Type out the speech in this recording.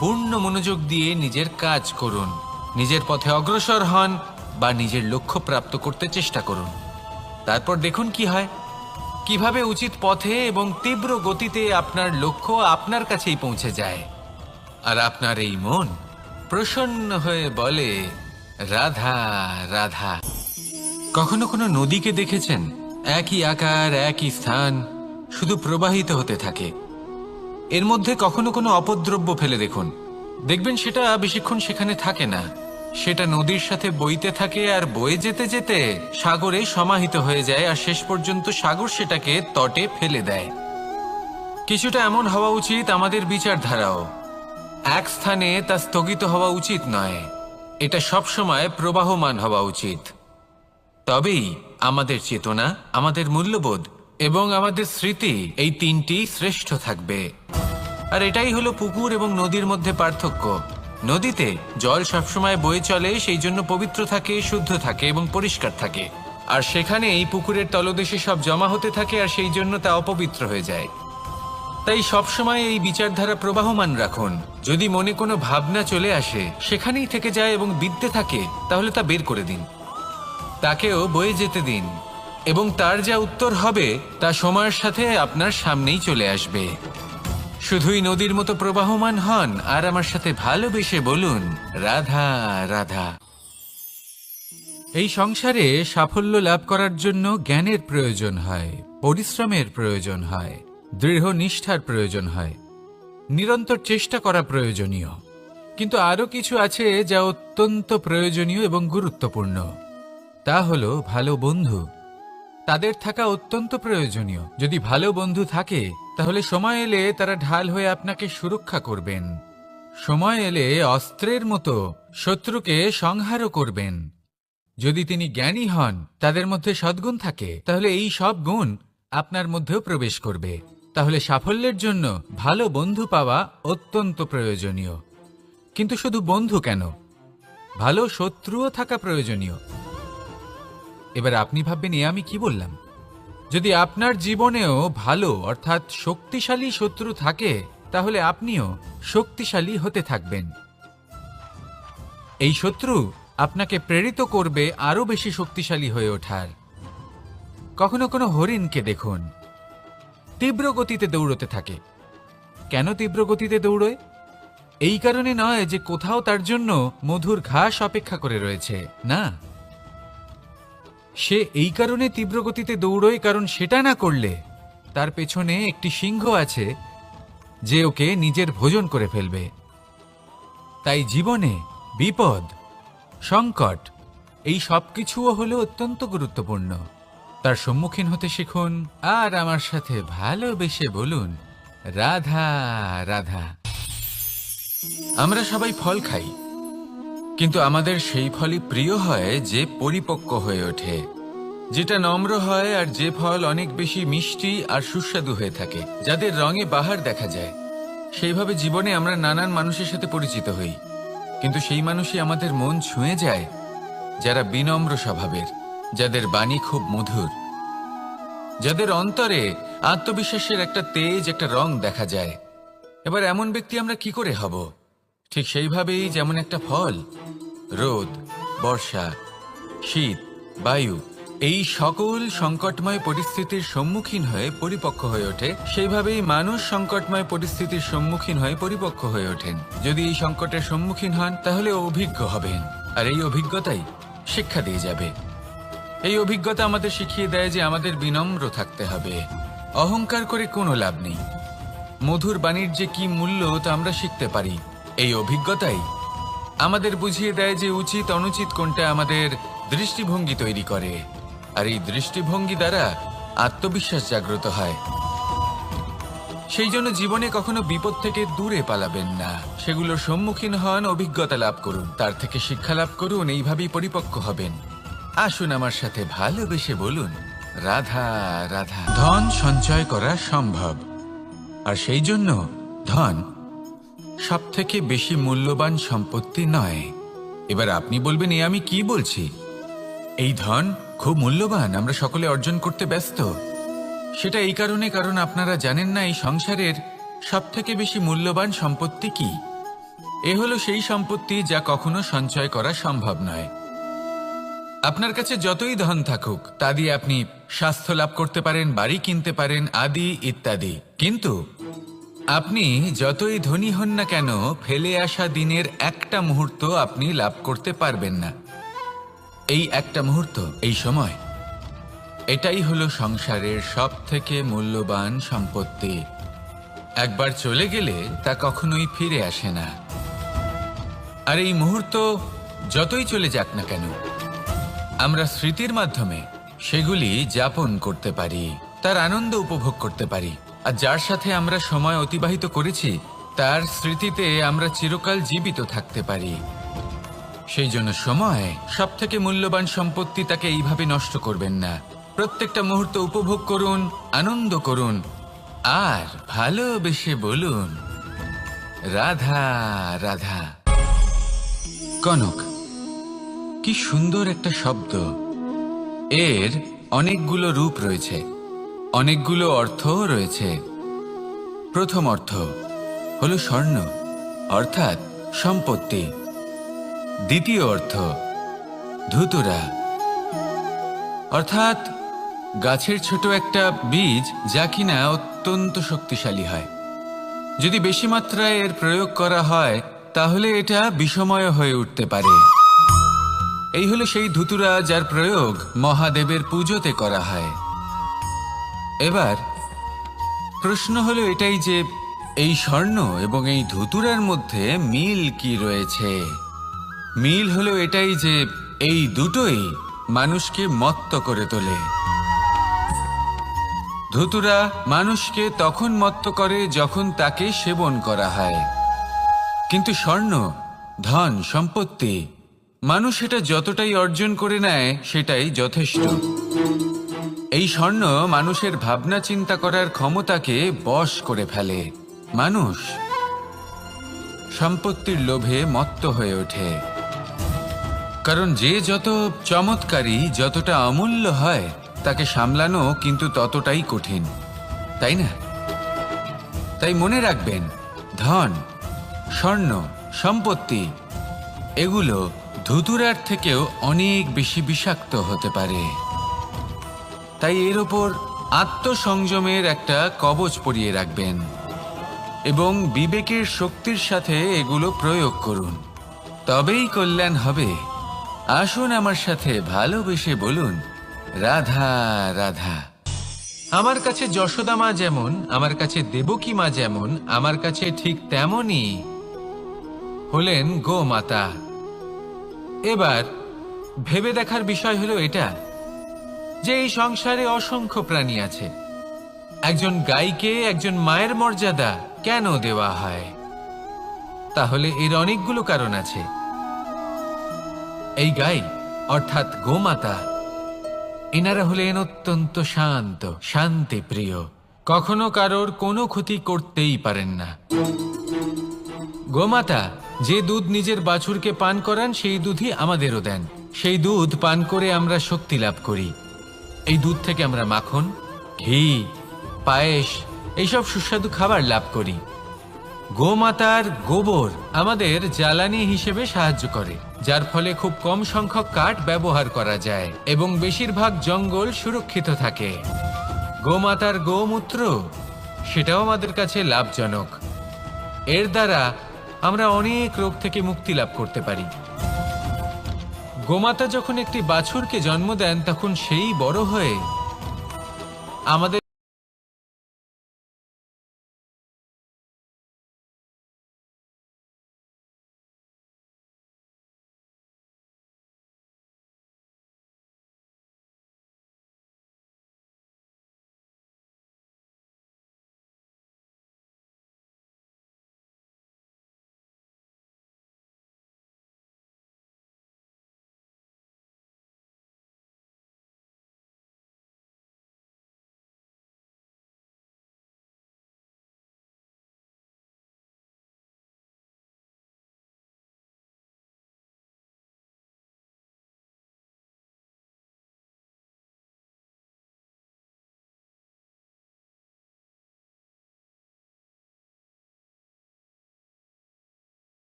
পূর্ণ মনোযোগ দিয়ে নিজের কাজ করুন, নিজের পথে অগ্রসর হন বা নিজের লক্ষ্য প্রাপ্ত করতে চেষ্টা করুন। তারপর দেখুন কি হয়, কিভাবে উচিত পথে এবং তীব্র গতিতে আপনার লক্ষ্য আপনার কাছেই পৌঁছে যায়। আর আপনার এই মন প্রসন্ন হয়ে বলে, রাধা রাধা। কখনো কোনো নদীকে দেখেছেন? একই আকার, একই স্থান, শুধু প্রবাহিত হতে থাকে। এর মধ্যে কখনো কোনো অপদ্রব্য ফেলে দেখুন, দেখবেন সেটা বেশিক্ষণ সেখানে থাকে না। সেটা নদীর সাথে বইতে থাকে আর বয়ে যেতে যেতে সাগরে সমাহিত হয়ে যায়, আর শেষ পর্যন্ত সাগর সেটাকে তটে ফেলে দেয়। কিছুটা এমন হওয়া উচিত আমাদের বিচারধারাও। এক স্থানে তা স্থগিত হওয়া উচিত নয়, এটা সবসময় প্রবাহমান হওয়া উচিত। তবেই আমাদের চেতনা, আমাদের মূল্যবোধ এবং আমাদের স্মৃতি, এই তিনটি শ্রেষ্ঠ থাকবে। আর এটাই হলো পুকুর এবং নদীর মধ্যে পার্থক্য। নদীতে জল সবসময় বয়ে চলে, সেই জন্য পবিত্র থাকে, শুদ্ধ থাকে এবং পরিষ্কার থাকে। আর সেখানে এই পুকুরের তলদেশে সব জমা হতে থাকে, আর সেই জন্য তা অপবিত্র হয়ে যায়। তাই সবসময় এই বিচারধারা প্রবাহমান রাখুন। যদি মনে কোনো ভাবনা চলে আসে, সেখানেই থেকে যায় এবং বিদ্যে থাকে, তাহলে তা বের করে দিন, তাকেও বয়ে যেতে দিন, এবং তার যা উত্তর হবে তা সময়ের সাথে আপনার সামনেই চলে আসবে। শুধুই নদীর মতো প্রবাহমান হন আর আমার সাথে ভালোবেসে বলুন, রাধা রাধা। এই সংসারে সাফল্য লাভ করার জন্য জ্ঞানের প্রয়োজন হয়, পরিশ্রমের প্রয়োজন হয়, দৃঢ় নিষ্ঠার প্রয়োজন হয়, নিরন্তর চেষ্টা করা প্রয়োজনীয়। কিন্তু আরও কিছু আছে যা অত্যন্ত প্রয়োজনীয় এবং গুরুত্বপূর্ণ। তা হলো ভালো বন্ধু। তাদের থাকা অত্যন্ত প্রয়োজনীয়। যদি ভালো বন্ধু থাকে, তাহলে সময় এলে তারা ঢাল হয়ে আপনাকে সুরক্ষা করবেন। সময় এলে অস্ত্রের মতো শত্রুকে সংহারও করবেন। যদি তিনি জ্ঞানী হন, তাদের মধ্যে সদ্গুণ থাকে, তাহলে এই সব গুণ আপনার মধ্যেও প্রবেশ করবে। তাহলে সাফল্যের জন্য ভালো বন্ধু পাওয়া অত্যন্ত প্রয়োজনীয়। কিন্তু শুধু বন্ধু কেন, ভালো শত্রুও থাকা প্রয়োজনীয়। এবার আপনি ভাববেন, এ আমি কি বললাম? যদি আপনার জীবনেও ভালো অর্থাৎ শক্তিশালী শত্রু থাকে, তাহলে আপনিও শক্তিশালী হতে থাকবেন। এই শত্রু আপনাকে প্রেরিত করবে আরো বেশি শক্তিশালী হয়ে ওঠার। কখনো কোনো হরিণকে দেখুন, তীব্র গতিতে দৌড়তে থাকে। কেন তীব্র গতিতে দৌড়য়? এই কারণে নয় যে কোথাও তার জন্য মধুর ঘাস অপেক্ষা করে রয়েছে, না। সে এই কারণে তীব্র গতিতে দৌড়য় কারণ সেটা না করলে তার পেছনে একটি সিংহ আছে যে ওকে নিজের ভোজন করে ফেলবে। তাই জীবনে বিপদ, সংকট, এই সব কিছুও হলো অত্যন্ত গুরুত্বপূর্ণ। তার সম্মুখীন হতে শিখুন আর আমার সাথে ভালোবেসে বলুন, রাধা রাধা। আমরা সবাই ফল খাই, কিন্তু আমাদের সেই ফলই প্রিয় হয় যে পরিপক্ক হয়ে ওঠে, যেটা নম্র হয়, আর যে ফল অনেক বেশি মিষ্টি আর সুস্বাদু হয়ে থাকে, যাদের রঙে বাহার দেখা যায়। সেইভাবে জীবনে আমরা নানান মানুষের সাথে পরিচিত হই, কিন্তু সেই মানুষই আমাদের মন ছুঁয়ে যায় যারা বিনম্র স্বভাবের, যাদের বাণী খুব মধুর, যাদের অন্তরে আত্মবিশ্বাসের একটা তেজ, একটা রং দেখা যায়। এবার এমন ব্যক্তি আমরা কি করে হব? ঠিক সেইভাবেই যেমন একটা ফল রোদ, বর্ষা, শীত, বায়ু, এই সকল সংকটময় পরিস্থিতির সম্মুখীন হয়ে পরিপক্ক হয়ে ওঠে, সেইভাবেই মানুষ সংকটময় পরিস্থিতির সম্মুখীন হয়ে পরিপক্ক হয়ে ওঠেন। যদি এই সংকটের সম্মুখীন হন, তাহলে অভিজ্ঞ হবেন, আর এই অভিজ্ঞতাই শিক্ষা দিয়ে যাবে। এই অভিজ্ঞতা আমাদের শিখিয়ে দেয় যে আমাদের বিনম্র থাকতে হবে। অহংকার করে কোনো লাভ নেই। মধুর বাণীর যে কি মূল্য তা আমরা শিখতে পারি। এই অভিজ্ঞতাই আমাদের বুঝিয়ে দেয় যে উচিত অনুচিত কোনটা, আমাদের দৃষ্টিভঙ্গি তৈরি করে, আর এই দৃষ্টিভঙ্গি দ্বারা আত্মবিশ্বাস জাগ্রত হয়। সেই জন্য জীবনে কখনো বিপদ থেকে দূরে পালাবেন না, সেগুলোর সম্মুখীন হন, অভিজ্ঞতা লাভ করুন, তার থেকে শিক্ষা লাভ করুন, এইভাবেই পরিপক্ক হবেন। আসুন আমার সাথে ভালোবেসে বলুন, রাধা রাধা। ধন সঞ্চয় করা সম্ভব, আর সেই জন্য ধন সব থেকে বেশি মূল্যবান সম্পত্তি নয়। এবার আপনি বলবেন, এ আমি কি বলছি? এই ধন খুব মূল্যবান, আমরা সকলে অর্জন করতে ব্যস্ত। সেটা এই কারণ আপনারা জানেন না এই সংসারের সব থেকে বেশি মূল্যবান সম্পত্তি কি। এ হলো সেই সম্পত্তি যা কখনো সঞ্চয় করা সম্ভব নয়। আপনার কাছে যতই ধন থাকুক তা দিয়ে আপনি স্বাস্থ্য লাভ করতে পারেন, বাড়ি কিনতে পারেন, আদি ইত্যাদি। কিন্তু আপনি যতই ধনী হন না কেন, ফেলে আসা দিনের একটা মুহূর্ত আপনি লাভ করতে পারবেন না। এই একটা মুহূর্ত, এই সময়, এটাই হলো সংসারের সব থেকে মূল্যবান সম্পত্তি। একবার চলে গেলে তা কখনোই ফিরে আসে না। আর এই মুহূর্ত যতই চলে যাক না কেন, আমরা স্মৃতির মাধ্যমে সেগুলি যাপন করতে পারি, তার আনন্দ উপভোগ করতে পারি। আর যার সাথে আমরা সময় অতিবাহিত করেছি তার স্মৃতিতে আমরা চিরকাল জীবিত থাকতে পারি। সেই জন্য সময় সব থেকে মূল্যবান সম্পত্তি, তাকে এইভাবে নষ্ট করবেন না। প্রত্যেকটা মুহূর্ত উপভোগ করুন, আনন্দ করুন, আর ভালোবেসে বলুন রাধা রাধা। কনক, কি সুন্দর একটা শব্দ। এর অনেকগুলো রূপ রয়েছে, অনেকগুলো অর্থও রয়েছে। প্রথম অর্থ হলো স্বর্ণ, অর্থাৎ সম্পত্তি। দ্বিতীয় অর্থ ধুতুরা, অর্থাৎ গাছের ছোট একটা বীজ, যা কিনা অত্যন্ত শক্তিশালী হয়। যদি বেশি মাত্রায় এর প্রয়োগ করা হয় তাহলে এটা বিষময় হয়ে উঠতে পারে। এই হলো সেই ধুতুরা যার প্রয়োগ মহাদেবের পুজোতে করা হয়। এবার প্রশ্ন হলো এটাই যে এই স্বর্ণ এবং এই ধুতুরার মধ্যে মিল কি রয়েছে। মিল হলো এটাই যে এই দুটোই মানুষকে মত্ত করে তোলে। ধুতুরা মানুষকে তখন মত্ত করে যখন তাকে সেবন করা হয়, কিন্তু স্বর্ণ, ধন, সম্পত্তি, মানুষ এটা যতটাই অর্জন করে নেয় সেটাই যথেষ্ট। এই স্বর্ণ মানুষের ভাবনা চিন্তা করার ক্ষমতাকে বশ করে ফেলে। মানুষ সম্পত্তির লোভে মত্ত হয়ে ওঠে, কারণ যে যত চমৎকারী, যতটা অমূল্য হয় তাকে সামলানো কিন্তু ততটাই কঠিন, তাই না? তাই মনে রাখবেন, ধন, স্বর্ণ, সম্পত্তি এগুলো ধুতুরার থেকেও অনেক বেশি বিষাক্ত হতে পারে। তাই এর ওপর আত্মসংযমের একটা কবচ পরিয়ে রাখবেন এবং বিবেকের শক্তির সাথে এগুলো প্রয়োগ করুন, তবেই কল্যাণ হবে। আসুন আমার সাথে ভালোবেসে বলুন রাধা রাধা। আমার কাছে যশোদা মা যেমন, আমার কাছে দেবকী মা যেমন, আমার কাছে ঠিক তেমনই হলেন গোমাতা। এবার ভেবে দেখার বিষয় হলো এটা যে এই সংসারে অসংখ্য প্রাণী আছে, একজন গাইকে একজন মায়ের মর্যাদা কেন দেওয়া হয়? তাহলে এর অনেকগুলো কারণ আছে। এই গাই অর্থাৎ গোমাতা, এনারা হলেন অত্যন্ত শান্ত, শান্তিপ্রিয়, কখনো কারোর কোনো ক্ষতি করতেই পারেন না। গোমাতা যে দুধ নিজের বাছুরকে পান করান সেই দুধই আমাদেরও দেন। সেই দুধ পান করে আমরা শক্তি লাভ করি। এই দুধ থেকে আমরা মাখন, ঘি, পায়েস এইসব সুস্বাদু খাবার লাভ করি। গোমাতার গোবর আমাদের জ্বালানি হিসেবে সাহায্য করে, যার ফলে খুব কম সংখ্যক কাঠ ব্যবহার করা যায় এবং বেশিরভাগ জঙ্গল সুরক্ষিত থাকে। গোমাতার গোমূত্র, সেটাও আমাদের কাছে লাভজনক। এর দ্বারা আমরা অনেক রোগ থেকে মুক্তি লাভ করতে পারি। গোমাতা যখন একটি বাছুরকে জন্ম দেন তখন সেই বড় হয়ে আমাদের